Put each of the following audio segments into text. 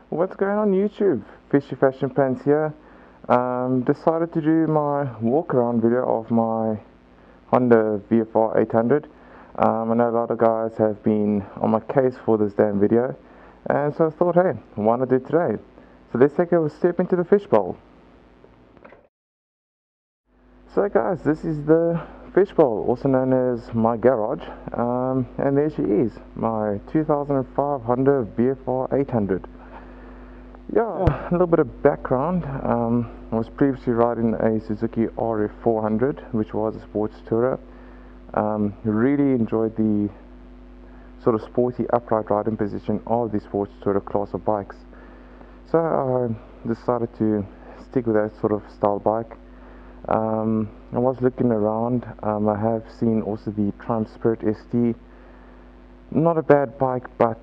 What's going on YouTube? Fishy Fashion Pants here. Decided to do my walk around video of my Honda VFR 800. I know a lot of guys have been on my case for this damn video, and so I thought, hey, why not do it today? So let's take a step into the fishbowl. So guys, this is the fishbowl, also known as my garage, and there she is, my 2005 Honda VFR 800. Yeah, a little bit of background. I was previously riding a Suzuki RF400, which was a sports tourer. Really enjoyed the sort of sporty upright riding position of the sports tourer class of bikes. So I decided to stick with that sort of style bike. I was looking around. I have seen also the Triumph Spirit ST. Not a bad bike, but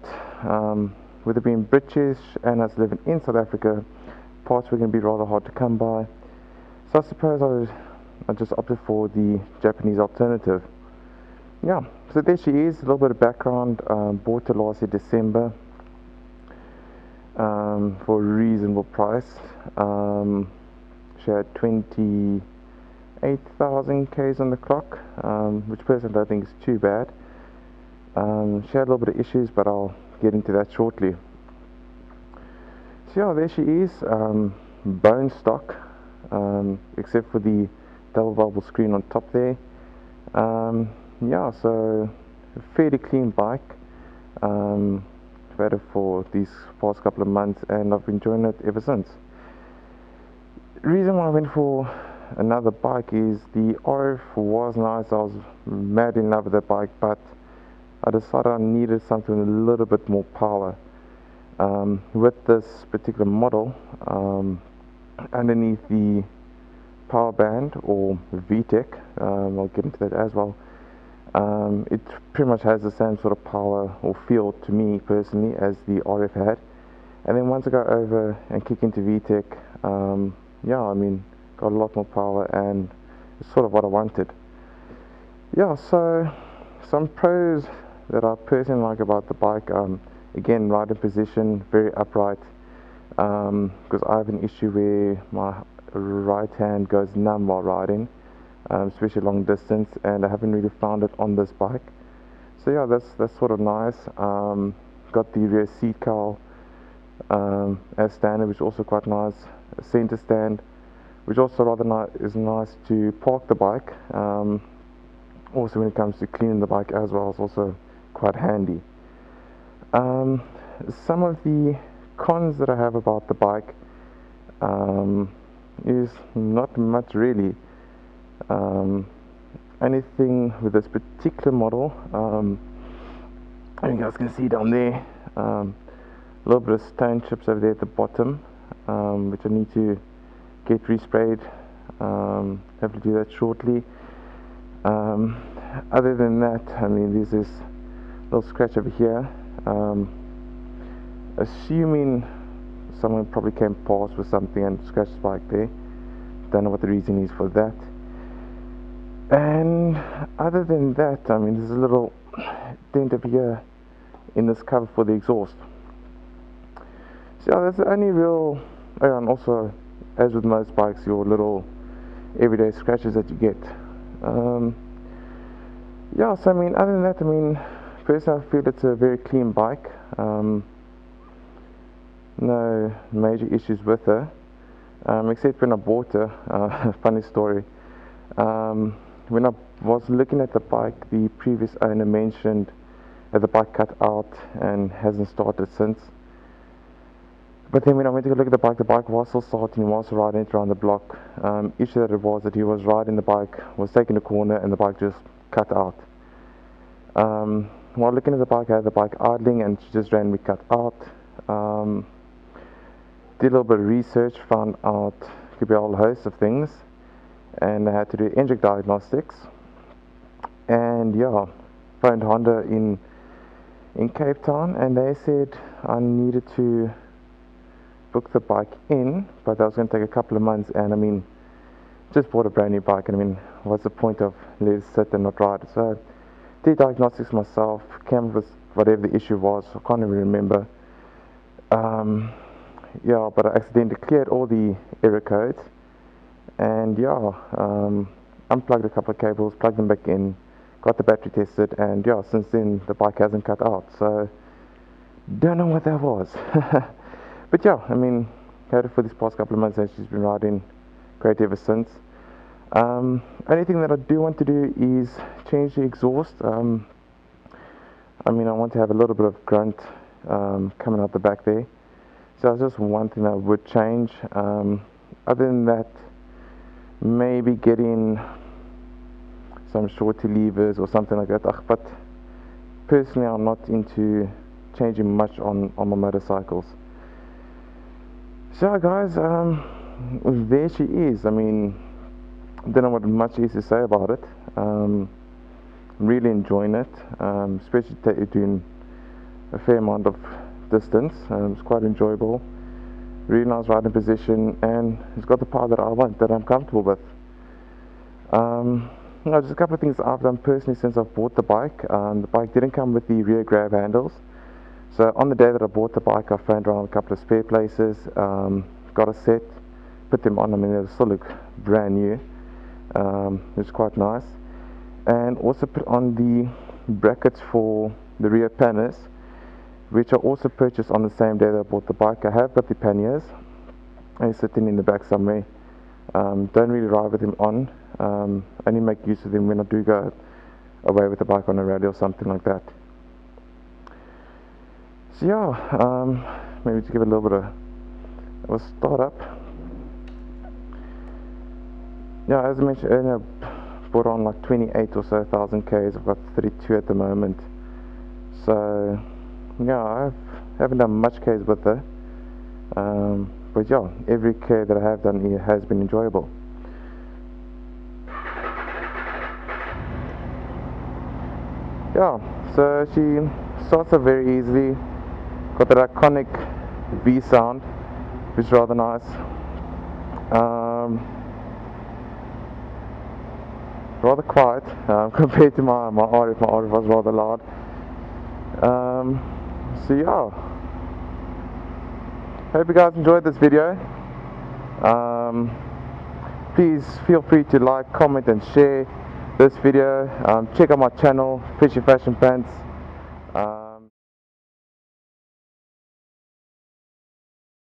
with it being British and us living in South Africa, parts were going to be rather hard to come by. So I suppose I just opted for the Japanese alternative. Yeah, so there she is, a little bit of background. Bought her last year December for a reasonable price. She had 28,000 Ks on the clock, which personally I think is too bad. She had a little bit of issues, but I'll get into that shortly. So yeah, there she is, bone stock, except for the double bubble screen on top there. Yeah, so a fairly clean bike. I've had it for these past couple of months and I've been enjoying it ever since. The reason why I went for another bike is the RF was nice. I was mad in love with that bike, but I decided I needed something with a little bit more power. With this particular model, underneath the power band or VTEC, I'll get into that as well, it pretty much has the same sort of power or feel to me personally as the RF had. And then once I go over and kick into VTEC, yeah, I mean, got a lot more power and it's sort of what I wanted. Yeah, so some pros that I personally like about the bike, again, riding position, very upright, because I have an issue where my right hand goes numb while riding, especially long distance, and I haven't really found it on this bike. So yeah, that's sort of nice. Got the rear seat cowl as standard, which is also quite nice. A center stand, which also rather is nice to park the bike. Also when it comes to cleaning the bike as well, it's also quite handy. Some of the cons that I have about the bike is not much really. Anything with this particular model, you guys can see down there, a little bit of stone chips over there at the bottom, which I need to get resprayed. Have to do that shortly. Other than that, I mean, there's this little scratch over here. Assuming someone probably came past with something and scratched the bike there. Don't know what the reason is for that. And other than that, I mean, there's a little dent over here in this cover for the exhaust. So yeah, that's the only real, and also, as with most bikes, your little everyday scratches that you get. Yeah, so I mean, other than that, I mean, personally I feel it's a very clean bike. No major issues with her, except when I bought her. Funny story. When I was looking at the bike, the previous owner mentioned that the bike cut out and hasn't started since. But then when I went to go look at the bike was still starting, was riding it around the block. Issue that it was that he was riding the bike, was taking a corner, and the bike just cut out. While looking at the bike, I had the bike idling and she just randomly cut out. Did a little bit of research, found out it could be a whole host of things, and I had to do engine diagnostics. And yeah, phoned Honda in Cape Town, and they said I needed to book the bike in, but that was going to take a couple of months. And I mean, just bought a brand new bike, and I mean, what's the point of letting it sit and not ride? So did diagnostics myself, came up with whatever the issue was. I can't even remember. yeah, but I accidentally cleared all the error codes, and yeah, unplugged a couple of cables, plugged them back in, got the battery tested, and yeah, since then the bike hasn't cut out. So don't know what that was. But yeah, I mean, had it for these past couple of months and she's been riding great ever since. Only thing that I do want to do is change the exhaust. I mean, I want to have a little bit of grunt coming out the back there. So that's just one thing I would change. Other than that, maybe getting some shorty levers or something like that. But personally, I'm not into changing much on my motorcycles. So guys, there she is. I mean, don't know what much is to say about it. Really enjoying it, especially doing a fair amount of distance. It's quite enjoyable, really nice riding position, and it's got the power that I want, that I'm comfortable with. Just a couple of things I've done personally since I've bought the bike. The bike didn't come with the rear grab handles, so on the day that I bought the bike I found around a couple of spare places, got a set, put them on. I mean, they still look brand new. It's quite nice, and also put on the brackets for the rear panniers, which I also purchased on the same day that I bought the bike. I have got the panniers, they're sitting in the back somewhere. Don't really ride with them on, only make use of them when I do go away with the bike on a rally or something like that. So yeah, maybe to give it a little bit of a start up. Yeah, as I mentioned earlier, I bought on like 28 or so thousand Ks. I've got 32 at the moment. So yeah, I haven't done much Ks with her. But yeah, every K that I have done here has been enjoyable. Yeah, so she starts up very easily. Got that iconic V sound, which is rather nice. Rather quiet compared to my RF. My RF was rather loud. So yeah, hope you guys enjoyed this video. Please feel free to like, comment and share this video. Check out my channel, Fishy Fashion Pants.